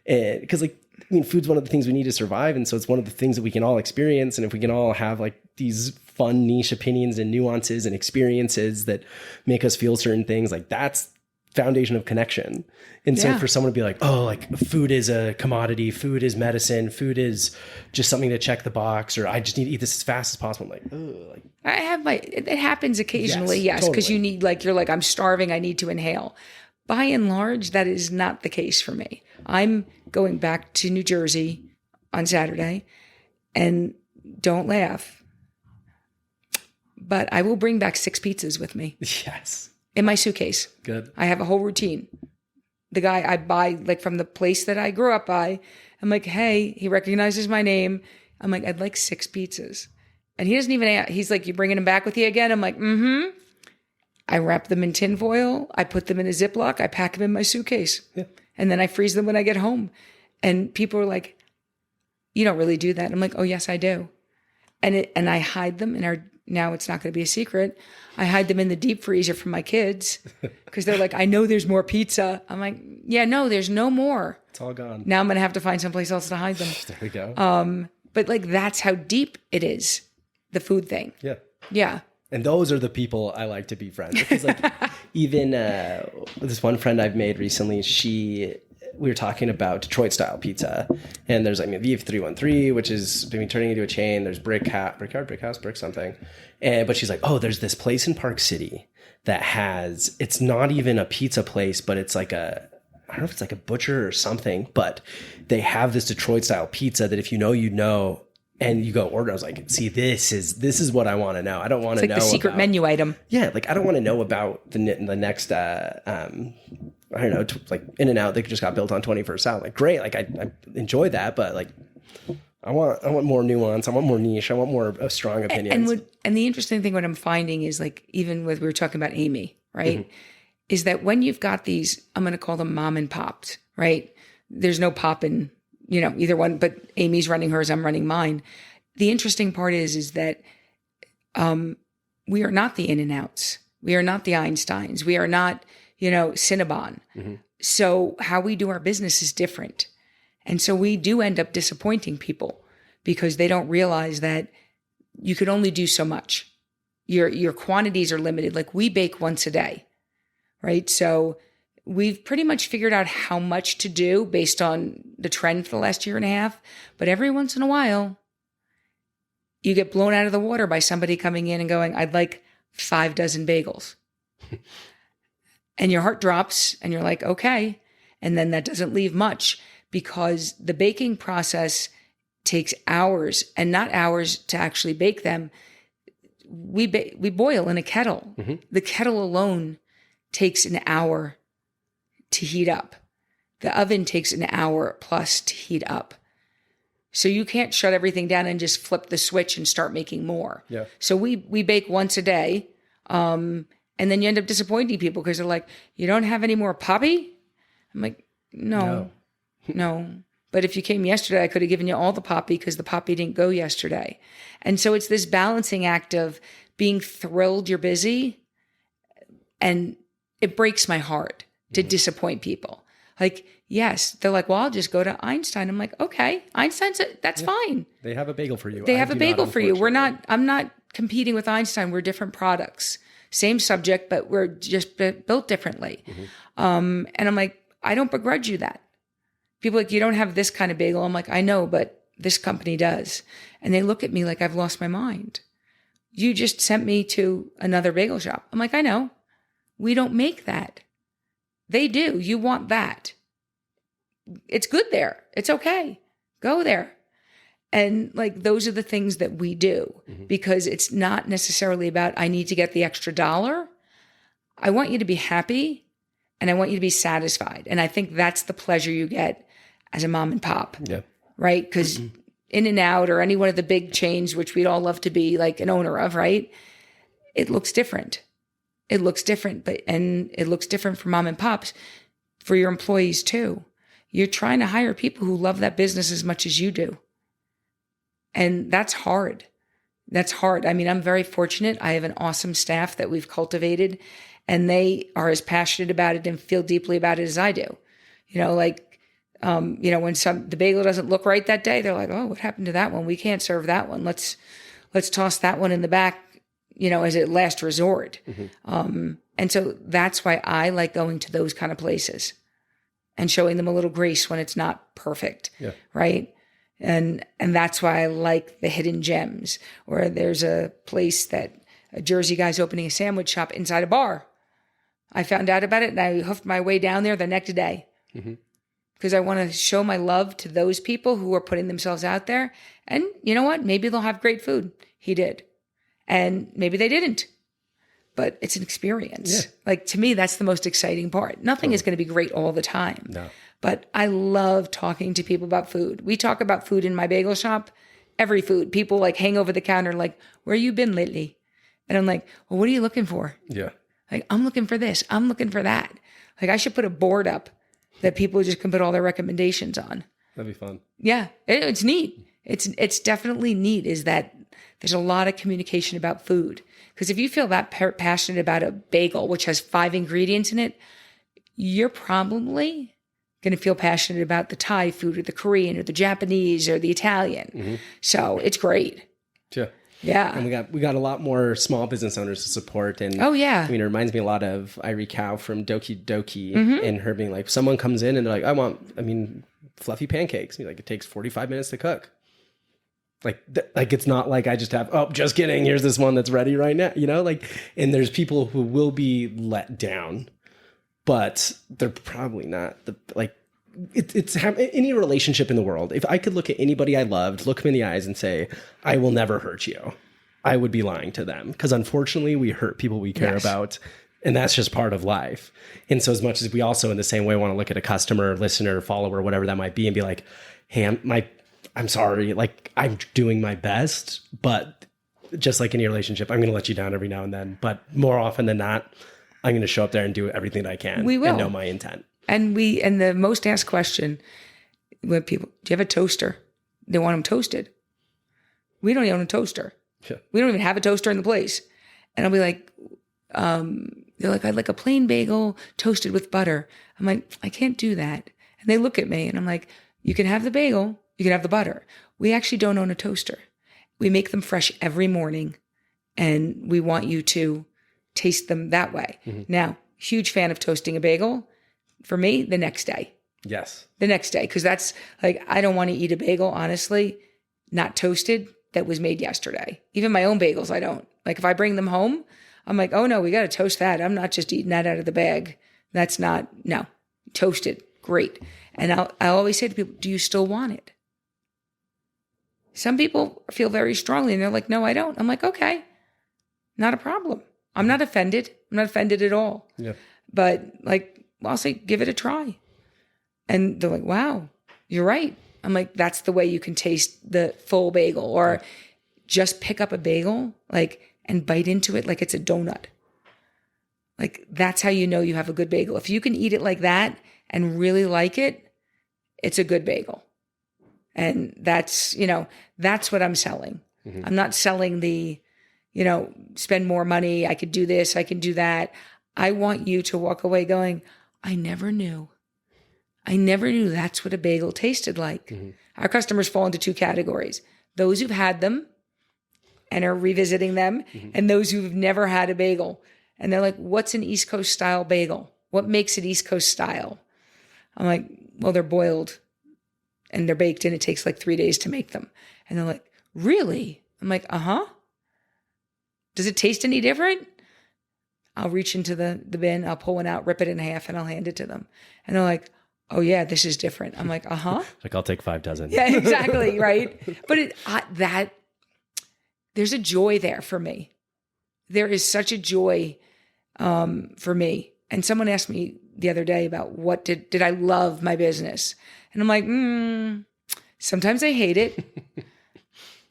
And because food's one of the things we need to survive. And so it's one of the things that we can all experience. And if we can all have like these fun niche opinions and nuances and experiences that make us feel certain things. Like that's foundation of connection. And so for someone to be like, oh, like food is a commodity, food is medicine, food is just something to check the box, or I just need to eat this as fast as possible. I'm like, oh, like I have it happens occasionally, yes, because you need, like, you're like, I'm starving, I need to inhale. By and large, that is not the case for me. I'm going back to New Jersey on Saturday, and don't laugh, but I will bring back 6 pizzas with me. Yes. In my suitcase. Good. I have a whole routine. The guy I buy, like, from the place that I grew up by, I'm like, hey, he recognizes my name. I'm like, I'd like 6 pizzas. And he doesn't even ask. He's like, you bringing them back with you again? I'm like, mm-hmm. I wrap them in tin foil. I put them in a Ziploc. I pack them in my suitcase. Yeah. And then I freeze them when I get home. And people are like, you don't really do that. I'm like, oh, yes, I do. And I hide them now it's not going to be a secret. I hide them in the deep freezer for my kids because they're like, I know there's more pizza. I'm like, yeah, no, there's no more. It's all gone. Now I'm going to have to find someplace else to hide them. There we go. But like, that's how deep it is, the food thing. Yeah. Yeah. And those are the people I like to be friends with. Because like even this one friend I've made recently, we were talking about Detroit style pizza, and there's like VF313, which is been turning into a chain. There's Brick something. But she's like, oh, there's this place in Park City that it's not even a pizza place, but it's like I don't know if it's like a butcher or something, but they have this Detroit style pizza that if you know, you know, and you go order. I was like, see, this is what I want to know. I don't want to know the secret menu item. Yeah. Like I don't want to know about the next, I don't know, like In-N-Out, they just got built on 21st South. Like, great. Like, I enjoy that, but like, I want more nuance. I want more niche. I want more strong opinions. And the interesting thing, what I'm finding is, like, even with, we were talking about Amy, right? Mm-hmm. Is that when you've got these, I'm going to call them mom and pops, right? There's no pop in, either one, but Amy's running hers, I'm running mine. The interesting part is that we are not the In-N-Outs. We are not the Einsteins. We are not, Cinnabon. Mm-hmm. So how we do our business is different. And so we do end up disappointing people because they don't realize that you could only do so much. Your quantities are limited. Like, we bake once a day, right? So we've pretty much figured out how much to do based on the trend for the last year and a half. But every once in a while, you get blown out of the water by somebody coming in and going, I'd like 6 bagels. And your heart drops and you're like, okay. And then that doesn't leave much because the baking process takes hours, and not hours to actually bake them. We boil in a kettle. Mm-hmm. The kettle alone takes an hour to heat up. The oven takes an hour plus to heat up. So you can't shut everything down and just flip the switch and start making more. Yeah. So we bake once a day. And then you end up disappointing people because they're like, you don't have any more poppy? I'm like, no. But if you came yesterday, I could have given you all the poppy because the poppy didn't go yesterday. And so it's this balancing act of being thrilled you're busy. And it breaks my heart to disappoint people. Like, yes, they're like, well, I'll just go to Einstein. I'm like, okay, Einstein's, that's fine. They have a bagel for you. They have a bagel for you. I'm not competing with Einstein. We're different products. Same subject, but we're just built differently. Mm-hmm. And I'm like, I don't begrudge you that. People are like, you don't have this kind of bagel. I'm like, I know, but this company does. And they look at me like I've lost my mind. You just sent me to another bagel shop. I'm like, I know. We don't make that. They do. You want that. It's good there. It's okay. Go there. And like, those are the things that we do because it's not necessarily about, I need to get the extra $1. I want you to be happy and I want you to be satisfied. And I think that's the pleasure you get as a mom and pop, right? Because In-N-Out or any one of the big chains, which we'd all love to be like an owner of, right? It looks different. It looks different, and it looks different for mom and pops, for your employees too. You're trying to hire people who love that business as much as you do. And that's hard. That's hard. I mean, I'm very fortunate. I have an awesome staff that we've cultivated, and they are as passionate about it and feel deeply about it as I do. When the bagel doesn't look right that day, they're like, oh, what happened to that one? We can't serve that one. Let's let's toss that one in the back, as a last resort. And so that's why I like going to those kind of places and showing them a little grace when it's not perfect. Yeah. Right. And that's why I like the hidden gems, or there's a place that a Jersey guy's opening a sandwich shop inside a bar. I found out about it and I hoofed my way down there the next day because I want to show my love to those people who are putting themselves out there. And you know what? Maybe they'll have great food. He did. And maybe they didn't. But it's an experience. Yeah. Like, to me, that's the most exciting part. Nothing is going to be great all the time. No. But I love talking to people about food. We talk about food in my bagel shop, every food. People like hang over the counter like, where you been lately? And I'm like, well, what are you looking for? Yeah. Like, I'm looking for this. I'm looking for that. Like, I should put a board up that people just can put all their recommendations on. That'd be fun. Yeah, it's neat. It's definitely neat is that there's a lot of communication about food. Because if you feel that passionate about a bagel, which has 5 ingredients in it, you're probably going to feel passionate about the Thai food or the Korean or the Japanese or the Italian. So it's great. Yeah. Yeah. And we got a lot more small business owners to support. And oh, yeah. I mean, it reminds me a lot of Irie Cow from Doki Doki and her being like, someone comes in and they're like, fluffy pancakes. Like, it takes 45 minutes to cook. Like it's not like I just have, oh, just kidding, here's this one that's ready right now, and there's people who will be let down, but they're probably not it's any relationship in the world. If I could look at anybody I loved, look them in the eyes and say, I will never hurt you, I would be lying to them, because unfortunately we hurt people we care about. And that's just part of life. And so as much as we also in the same way want to look at a customer, listener, follower, whatever that might be, and be like, hey, I'm sorry, like, I'm doing my best, but just like any relationship, I'm going to let you down every now and then. But more often than not, I'm going to show up there and do everything that I can. We will. And know my intent. And the most asked question when people, do you have a toaster? They want them toasted. We don't even own a toaster. Yeah. We don't even have a toaster in the place. And I'll be like, they're like, I'd like a plain bagel toasted with butter. I'm like, I can't do that. And they look at me and I'm like, you can have the bagel. You can have the butter. We actually don't own a toaster. We make them fresh every morning, and we want you to taste them that way. Now, huge fan of toasting a bagel. For me, the next day. Yes. The next day, because that's like, I don't want to eat a bagel, honestly, not toasted, that was made yesterday. Even my own bagels, I don't. Like, if I bring them home, I'm like, oh no, we got to toast that. I'm not just eating that out of the bag. That's not, no. Toasted, great. And I always say to people, do you still want it? Some people feel very strongly and they're like, no, I don't. I'm like, okay, not a problem. I'm not offended. I'm not offended at all. Yeah. But like, I'll say, give it a try. And they're like, wow, you're right. I'm like, that's the way you can taste the full bagel, or just pick up a bagel, like, and bite into it like it's a donut. Like, that's how you know you have a good bagel. If you can eat it like that and really like it, it's a good bagel. And that's what I'm selling. I'm not selling the, spend more money. I could do this. I can do that. I want you to walk away going, I never knew that's what a bagel tasted like. Our customers fall into 2 categories. Those who've had them and are revisiting them, and those who've never had a bagel. And they're like, what's an East Coast style bagel? What makes it East Coast style? I'm like, well, they're boiled and they're baked, and it takes like 3 days to make them. And they're like, really? I'm like, uh-huh. Does it taste any different? I'll reach into the bin, I'll pull one out, rip it in half, and I'll hand it to them. And they're like, oh yeah, this is different. I'm like, uh-huh. Like, I'll take 5 dozen. Yeah, exactly, right? But there's a joy there for me. There is such a joy for me. And someone asked me the other day about what did I love my business? And I'm like, sometimes I hate it.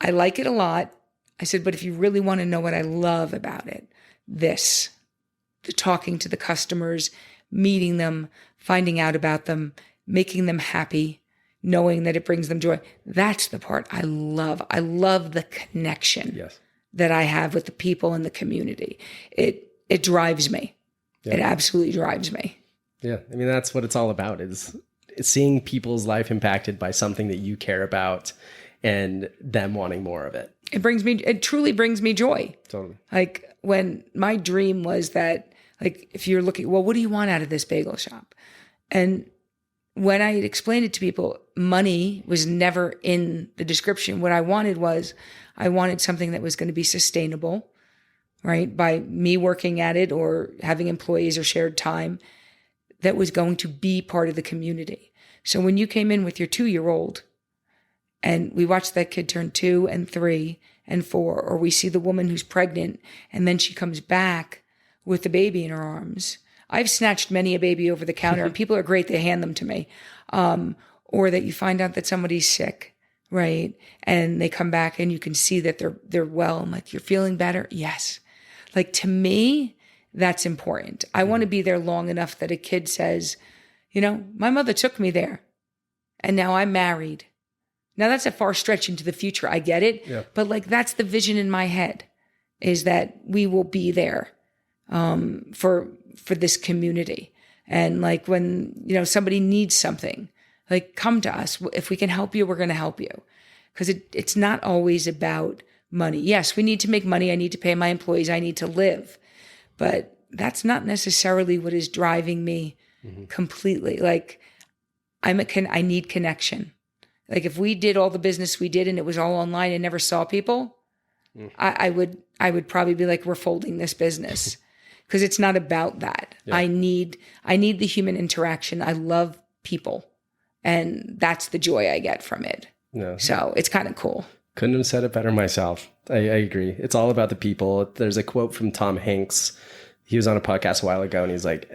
I like it a lot. I said, but if you really want to know what I love about it, the talking to the customers, meeting them, finding out about them, making them happy, knowing that it brings them joy. That's the part I love. I love the connection that I have with the people in the community. It drives me. Yeah. It absolutely drives me. Yeah. I mean, that's what it's all about, is seeing people's life impacted by something that you care about and them wanting more of it. It truly brings me joy. Totally. Like when my dream was that, like, if you're looking, well, what do you want out of this bagel shop? And when I explained it to people, money was never in the description. What I wanted was, I wanted something that was going to be sustainable, right? By me working at it or having employees or shared time that was going to be part of the community. So when you came in with your 2-year-old and we watched that kid turn 2 and 3 and 4, or we see the woman who's pregnant and then she comes back with the baby in her arms. I've snatched many a baby over the counter and people are great. They hand them to me. Or that you find out that somebody's sick, right? And they come back and you can see that they're well. I'm like, you're feeling better? Yes. Like, to me, that's important. I want to be there long enough that a kid says, you know, my mother took me there and now I'm married. Now that's a far stretch into the future. I get it. Yeah. But like, that's the vision in my head, is that we will be there for this community. And like, when, you know, somebody needs something, like, come to us. If we can help you, we're going to help you. Because it's not always about money. Yes, we need to make money. I need to pay my employees. I need to live. But that's not necessarily what is driving me completely. Like, I need connection. Like, if we did all the business we did and it was all online and never saw people, I would probably be like, we're folding this business. Because it's not about that. Yeah. I need the human interaction. I love people. And that's the joy I get from it. No. So it's kind of cool. Couldn't have said it better myself. I agree. It's all about the people. There's a quote from Tom Hanks. He was on a podcast a while ago and he's like,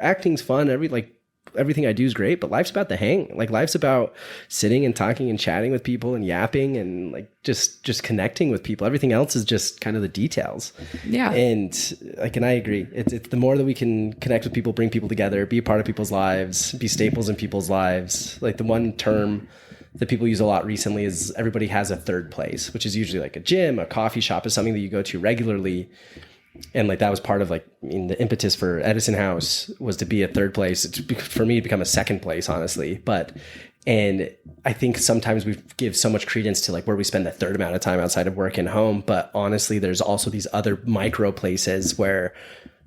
acting's fun. Everything I do is great, but life's about the hang. Like, life's about sitting and talking and chatting with people and yapping and like just connecting with people. Everything else is just kind of the details. Yeah. And I agree. It's the more that we can connect with people, bring people together, be a part of people's lives, be staples in people's lives. Like, the one term that people use a lot recently is everybody has a third place, which is usually like a gym, a coffee shop, is something that you go to regularly. And like, that was part of the impetus for Edison House was to be a third place. It's for me to become a second place, honestly. And I think sometimes we give so much credence to like where we spend the third amount of time outside of work and home. But honestly, there's also these other micro places where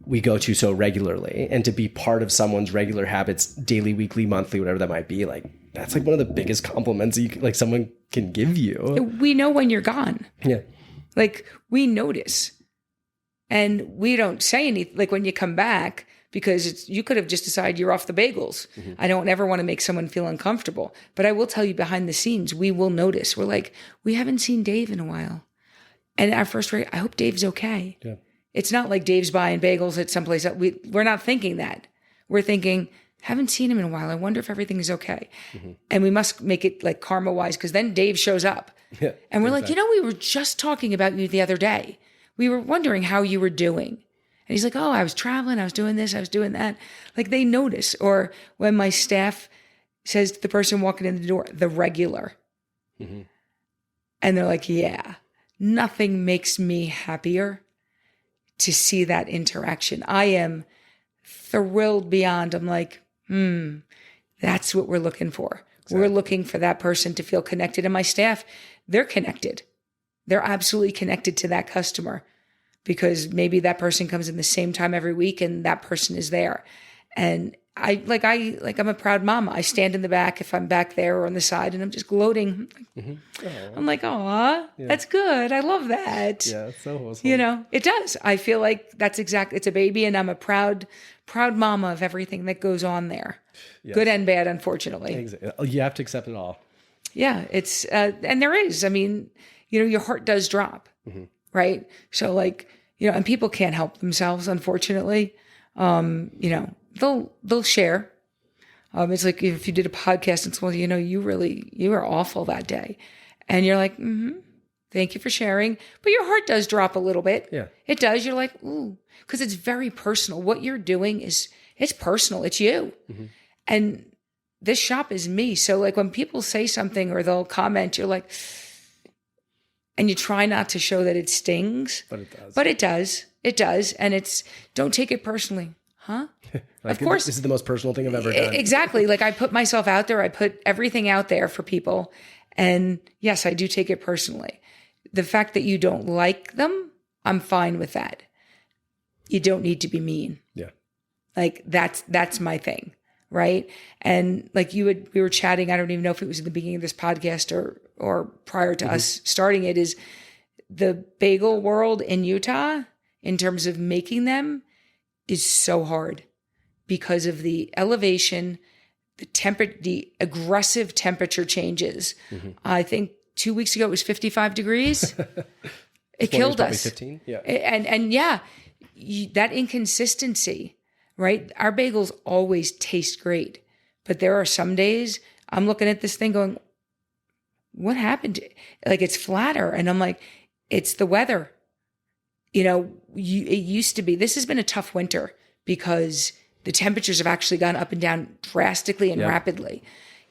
we go to so regularly, and to be part of someone's regular habits, daily, weekly, monthly, whatever that might be, like, that's like one of the biggest compliments someone can give you. We know when you're gone. Yeah. Like, we notice. And we don't say anything, like, when you come back, because you could have just decided you're off the bagels. Mm-hmm. I don't ever want to make someone feel uncomfortable. But I will tell you, behind the scenes, we will notice. We're like, we haven't seen Dave in a while. And our first rate, I hope Dave's okay. Yeah. It's not like Dave's buying bagels at someplace. We're not thinking that. We're thinking, haven't seen him in a while. I wonder if everything is okay. Mm-hmm. And we must make it like karma-wise, because then Dave shows up. Yeah, and we're like, we were just talking about you the other day. We were wondering how you were doing. And he's like, oh, I was traveling. I was doing this. I was doing that. Like, they notice. Or when my staff says to the person walking in the door, the regular. Mm-hmm. And they're like, yeah, nothing makes me happier to see that interaction. I am thrilled beyond. I'm like, that's what we're looking for. Exactly. We're looking for that person to feel connected. And my staff, they're connected. They're absolutely connected to that customer, because maybe that person comes in the same time every week and that person is there. And I'm a proud mama. I stand in the back if I'm back there or on the side, and I'm just gloating. Mm-hmm. I'm like, aw, that's good. I love that. Yeah, it's so awesome. It does. I feel like it's a baby, and I'm a proud mama of everything that goes on there. Yes. Good and bad, unfortunately. Exactly. You have to accept it all. Yeah, it's, and there is, your heart does drop, mm-hmm. right? So and people can't help themselves, unfortunately. They'll share. It's like if you did a podcast and someone, you were awful that day. And you're like, thank you for sharing. But your heart does drop a little bit. Yeah. It does. You're like, ooh, because it's very personal. What you're doing it's personal. It's you. Mm-hmm. And this shop is me. So like when people say something or they'll comment, you're like, and you try not to show that it stings. But it does. But it does. It does. And don't take it personally. Huh? Of course. This is the most personal thing I've ever done. Exactly. Like, I put myself out there. I put everything out there for people. And yes, I do take it personally. the fact that you don't like them, I'm fine with that. You don't need to be mean. Yeah. Like that's my thing. Right. And like we were chatting, I don't even know if it was in the beginning of this podcast or prior to us starting it, is the bagel world in Utah in terms of making them is so hard because of the elevation, the aggressive temperature changes. I think 2 weeks ago it was 55 degrees. It killed us. 15. Yeah. And yeah, that inconsistency, right? Our bagels always taste great, but there are some days I'm looking at this thing going, what happened? Like it's flatter. And I'm like, it's the weather. You know, it used to be, this has been a tough winter because the temperatures have actually gone up and down drastically and rapidly.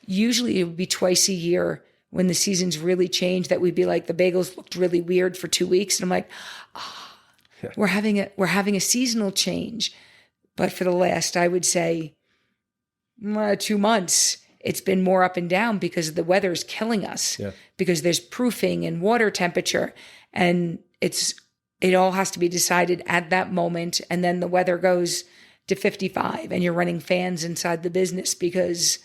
Usually it would be twice a year when the seasons really change that we'd be like, the bagels looked really weird for 2 weeks. And I'm like, we're having a seasonal change. But for the last, I would say 2 months, it's been more up and down because the weather is killing us because there's proofing and water temperature, and it all has to be decided at that moment. And then the weather goes to 55 and you're running fans inside the business because,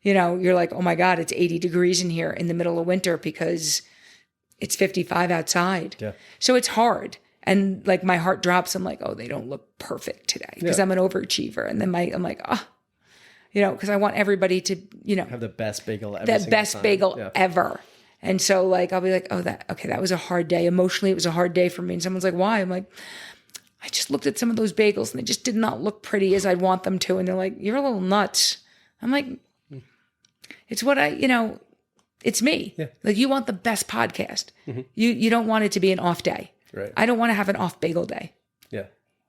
you know, you're like, oh my God, it's 80 degrees in here in the middle of winter because it's 55 outside. Yeah. So it's hard. And like my heart drops. I'm like, oh, they don't look perfect today because I'm an overachiever. And then I'm like, you know, because I want everybody to, you know, have the best bagel ever. The best bagel ever. And so like, I'll be like, oh, that was a hard day. Emotionally, it was a hard day for me. And someone's like, why? I'm like, I just looked at some of those bagels and they just did not look pretty as I'd want them to. And they're like, you're a little nuts. I'm like, it's what it's me. Yeah. Like you want the best podcast. You don't want it to be an off day. Right. I don't want to have an off bagel day. Yeah.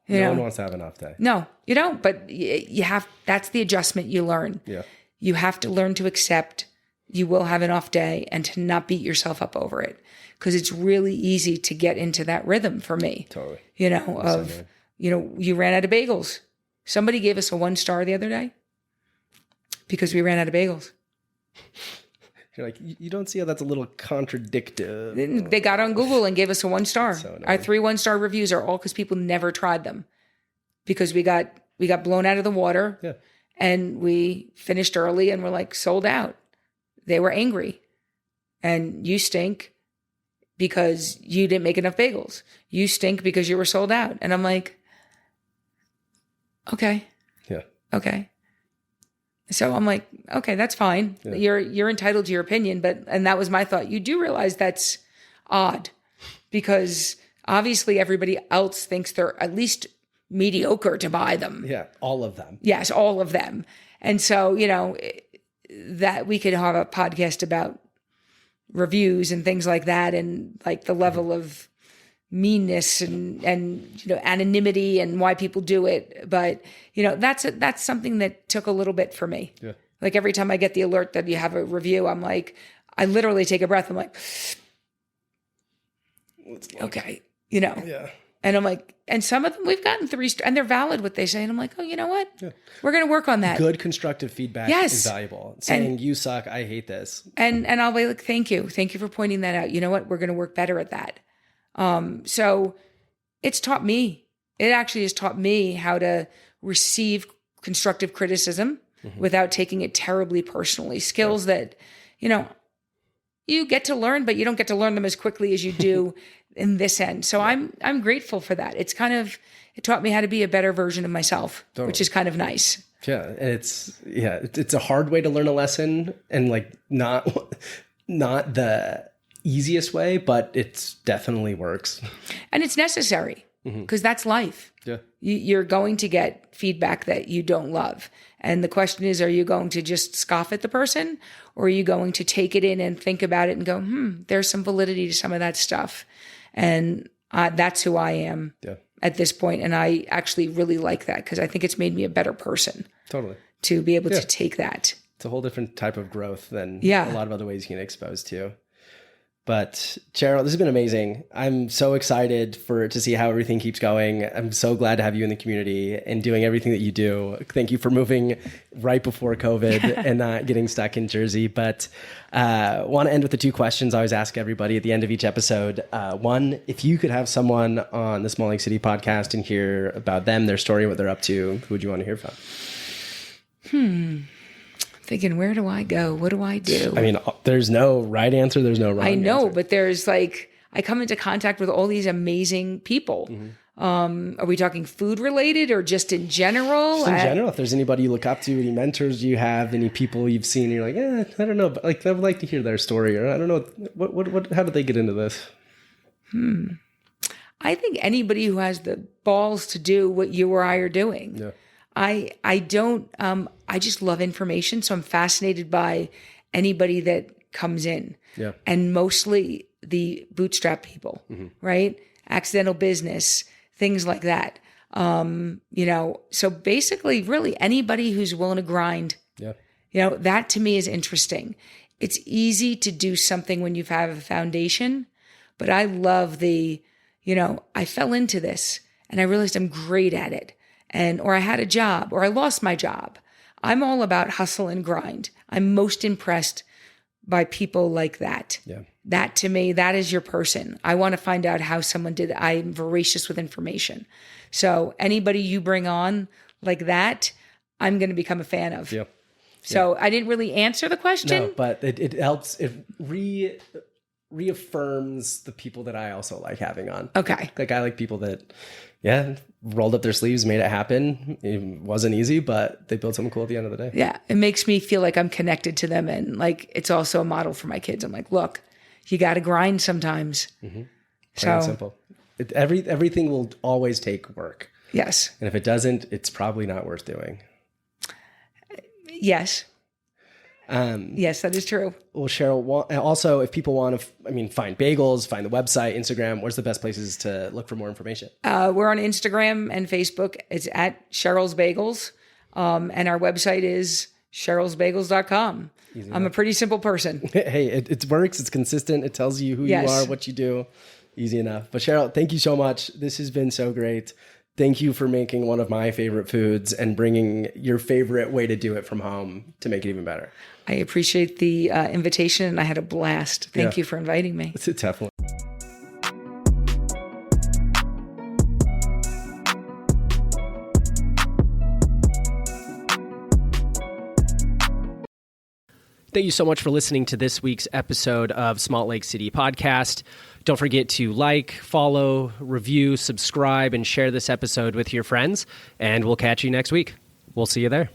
No one wants to have an off day. No, you don't. But you have, that's the adjustment you learn. Yeah. You have to learn to accept you will have an off day and to not beat yourself up over it. Because it's really easy to get into that rhythm for me. Totally. You know, you ran out of bagels. Somebody gave us a 1 star the other day because we ran out of bagels. You're like, you don't see how that's a little contradictive. They got on Google and gave us a 1 star. So our 3 1-star reviews are all because people never tried them because we got blown out of the water and we finished early and we're like sold out. They were angry and you stink because you didn't make enough bagels. You stink because you were sold out. And I'm like, okay. Yeah. Okay. So I'm like, okay, that's fine. Yeah. You're entitled to your opinion, and that was my thought. You do realize that's odd because obviously everybody else thinks they're at least mediocre to buy them. Yeah, all of them. Yes, all of them. And so, you know, that we could have a podcast about reviews and things like that and like the level of meanness and you know anonymity and why people do it, but you know that's something that took a little bit for me. Yeah. Like every time I get the alert that you have a review, I'm like, I literally take a breath. I'm like, okay, you know. Yeah. And I'm like, and some of them we've gotten 3 stars, and they're valid what they say, and I'm like, oh, you know what? Yeah. We're going to work on that. Good constructive feedback is valuable. Saying you suck, I hate this, and I'll be like, thank you for pointing that out. You know what? We're going to work better at that. So it's taught me, it actually has taught me how to receive constructive criticism without taking it terribly personally. Skills that, you know, you get to learn, but you don't get to learn them as quickly as you do in this end. So I'm grateful for that. It taught me how to be a better version of myself, which is kind of nice. Yeah. And it's a hard way to learn a lesson and like not the easiest way, but it definitely works. And it's necessary because that's life. Yeah. You're going to get feedback that you don't love. And the question is, are you going to just scoff at the person or are you going to take it in and think about it and go, there's some validity to some of that stuff. And that's who I am at this point. And I actually really like that because I think it's made me a better person. Totally. To be able to take that. It's a whole different type of growth than a lot of other ways you can get exposed to. But Cheryl, this has been amazing. I'm so excited to see how everything keeps going. I'm so glad to have you in the community and doing everything that you do. Thank you for moving right before COVID and not getting stuck in Jersey. But want to end with the two questions I always ask everybody at the end of each episode. One, if you could have someone on the Small Lake City podcast and hear about them, their story, what they're up to, who would you want to hear from? Thinking, where do I go? What do I do? I mean, there's no right answer. There's no wrong answer. I know, but there's like, I come into contact with all these amazing people. Are we talking food related or just in general? Just in general, if there's anybody you look up to, any mentors you have, any people you've seen, you're like, I don't know, but like I would like to hear their story, or I don't know, what how did they get into this? I think anybody who has the balls to do what you or I are doing. Yeah. I don't, I just love information. So I'm fascinated by anybody that comes in. Yeah. And mostly the bootstrap people, right? Accidental business, things like that. So basically really anybody who's willing to grind, that to me is interesting. It's easy to do something when you have a foundation, but I love I fell into this and I realized I'm great at it. Or I had a job, or I lost my job. I'm all about hustle and grind. I'm most impressed by people like that. Yeah. That to me, that is your person. I want to find out how someone did it. I'm voracious with information. So anybody you bring on like that, I'm going to become a fan of. Yep. So I didn't really answer the question. No, but it helps. It reaffirms the people that I also like having on. Okay. Like I like people that, rolled up their sleeves, made it happen. It wasn't easy, but they built something cool at the end of the day. Yeah. It makes me feel like I'm connected to them. And like, it's also a model for my kids. I'm like, look, you got to grind sometimes. Plain and simple. Everything will always take work. Yes. And if it doesn't, it's probably not worth doing. Yes. Yes, that is true. Well, Cheryl, also, if people want to, find Bagels, find the website, Instagram, where's the best places to look for more information? We're on Instagram and Facebook. It's at Cheryl's Bagels. And our website is cherylsbagels.com. I'm a pretty simple person. Hey, it works. It's consistent. It tells you who you are, what you do. Easy enough. But Cheryl, thank you so much. This has been so great. Thank you for making one of my favorite foods and bringing your favorite way to do it from home to make it even better. I appreciate the invitation, and I had a blast. Thank you for inviting me. It's definitely. Thank you so much for listening to this week's episode of Small Lake City Podcast. Don't forget to like, follow, review, subscribe, and share this episode with your friends. And we'll catch you next week. We'll see you there.